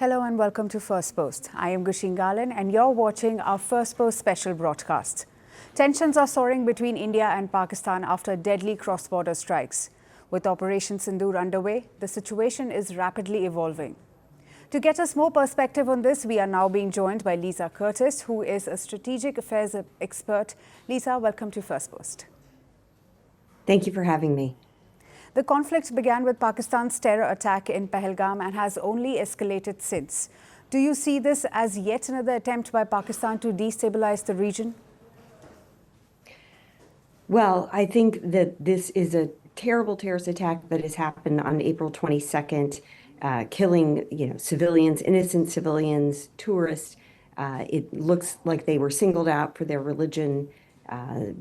Hello and welcome to Firstpost. I am Gushin Galan and you're watching our Firstpost special broadcast. Tensions are soaring between India and Pakistan after deadly cross-border strikes. With Operation Sindoor underway, the situation is rapidly evolving. To get us more perspective on this, we are now being joined by Lisa Curtis, who is a strategic affairs expert. Lisa, welcome to Firstpost. Thank you for having me. The conflict began with Pakistan's terror attack in Pahalgam and has only escalated since. Do you see this as yet another attempt by Pakistan to destabilize the region? Well, I think that this is a terrible terrorist attack that has happened on April 22nd, killing, civilians, innocent civilians, tourists. It looks like they were singled out for their religion,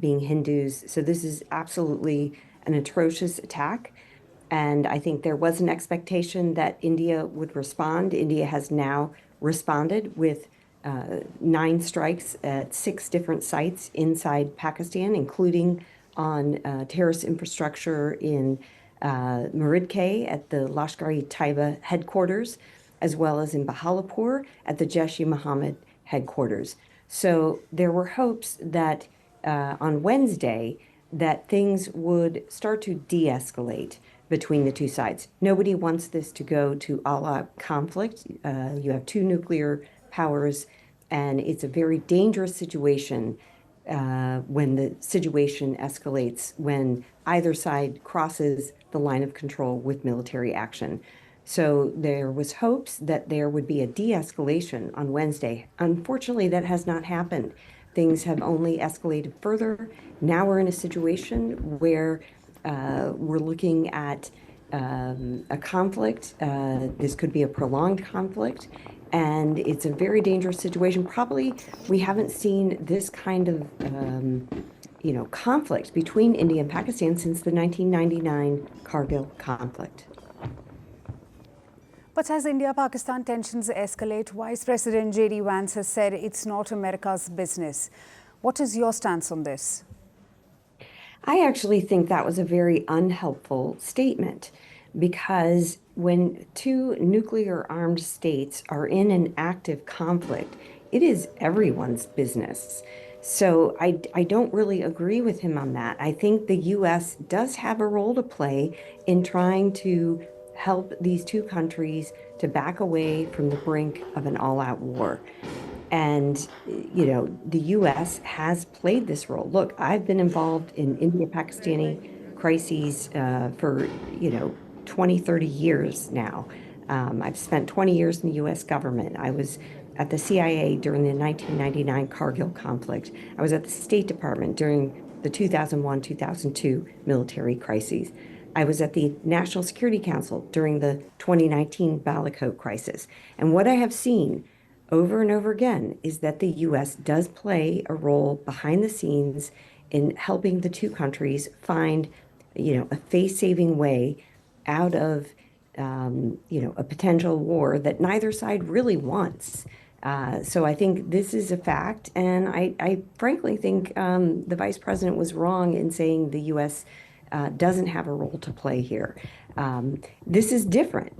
being Hindus. So this is absolutely an atrocious attack. And I think there was an expectation that India would respond. India has now responded with 9 strikes at 6 different sites inside Pakistan, including on terrorist infrastructure in Muridke at the Lashkar-e-Taiba headquarters, as well as in Bahalapur at the Jaish-e-Mohammed headquarters. So there were hopes that on Wednesday that things would start to de-escalate between the two sides. Nobody wants this to go to all-out conflict. You have 2 nuclear powers, and it's a very dangerous situation when the situation escalates, when either side crosses the line of control with military action. So there was hopes that there would be a de-escalation on Wednesday. Unfortunately, that has not happened. Things have only escalated further. Now we're in a situation where we're looking at a conflict. This could be a prolonged conflict, and it's a very dangerous situation. Probably we haven't seen this kind of conflict between India and Pakistan since the 1999 Kargil conflict. But as India-Pakistan tensions escalate, Vice President J.D. Vance has said it's not America's business. What is your stance on this? I actually think that was a very unhelpful statement, because when 2 nuclear-armed states are in an active conflict, it is everyone's business. So I don't really agree with him on that. I think the U.S. does have a role to play in trying to help these 2 countries to back away from the brink of an all-out war. And, the U.S. has played this role. Look, I've been involved in India-Pakistani crises for, 20, 30 years now. I've spent 20 years in the U.S. government. I was at the CIA during the 1999 Kargil conflict. I was at the State Department during the 2001-2002 military crises. I was at the National Security Council during the 2019 Balakot crisis. And what I have seen over and over again is that the U.S. does play a role behind the scenes in helping the 2 countries find, a face-saving way out of, a potential war that neither side really wants. So I think this is a fact. And I frankly think the Vice President was wrong in saying the U.S. Doesn't have a role to play here. This is different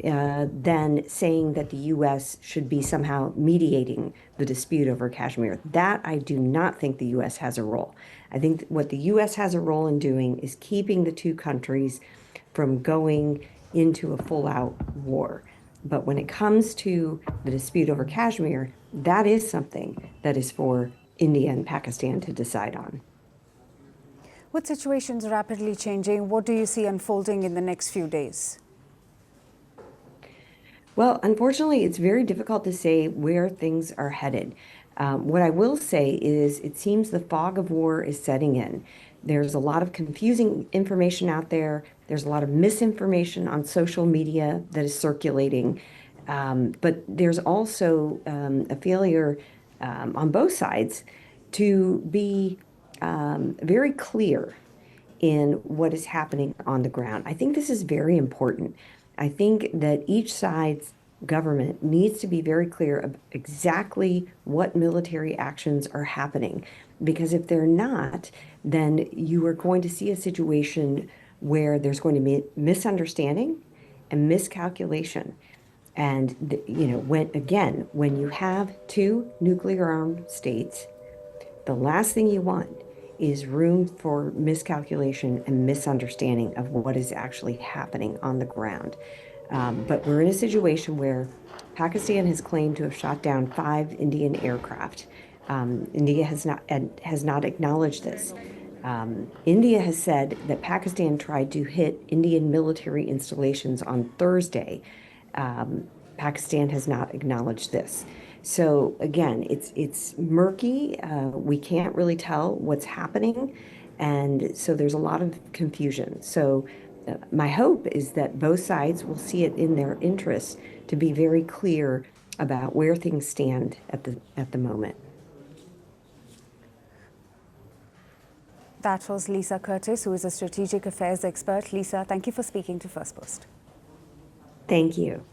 than saying that the U.S. should be somehow mediating the dispute over Kashmir. That I do not think the U.S. has a role. I think what the U.S. has a role in doing is keeping the 2 countries from going into a full-out war. But when it comes to the dispute over Kashmir, that is something that is for India and Pakistan to decide on. With situations rapidly changing, what do you see unfolding in the next few days? Well, unfortunately, it's very difficult to say where things are headed. What I will say is it seems the fog of war is setting in. There's a lot of confusing information out there. There's a lot of misinformation on social media that is circulating. But there's also a failure on both sides to be very clear in what is happening on the ground. I think this is very important. I think that each side's government needs to be very clear of exactly what military actions are happening. Because if they're not, then you are going to see a situation where there's going to be misunderstanding and miscalculation. And, when you have two nuclear armed states, the last thing you want is room for miscalculation and misunderstanding of what is actually happening on the ground. But we're in a situation where Pakistan has claimed to have shot down 5 Indian aircraft. India has not acknowledged this. India has said that Pakistan tried to hit Indian military installations on Thursday. Pakistan has not acknowledged this. So again, it's murky. We can't really tell what's happening, and so there's a lot of confusion. So my hope is that both sides will see it in their interests to be very clear about where things stand at the moment. That was Lisa Curtis, who is a strategic affairs expert. Lisa, thank you for speaking to Firstpost. Thank you.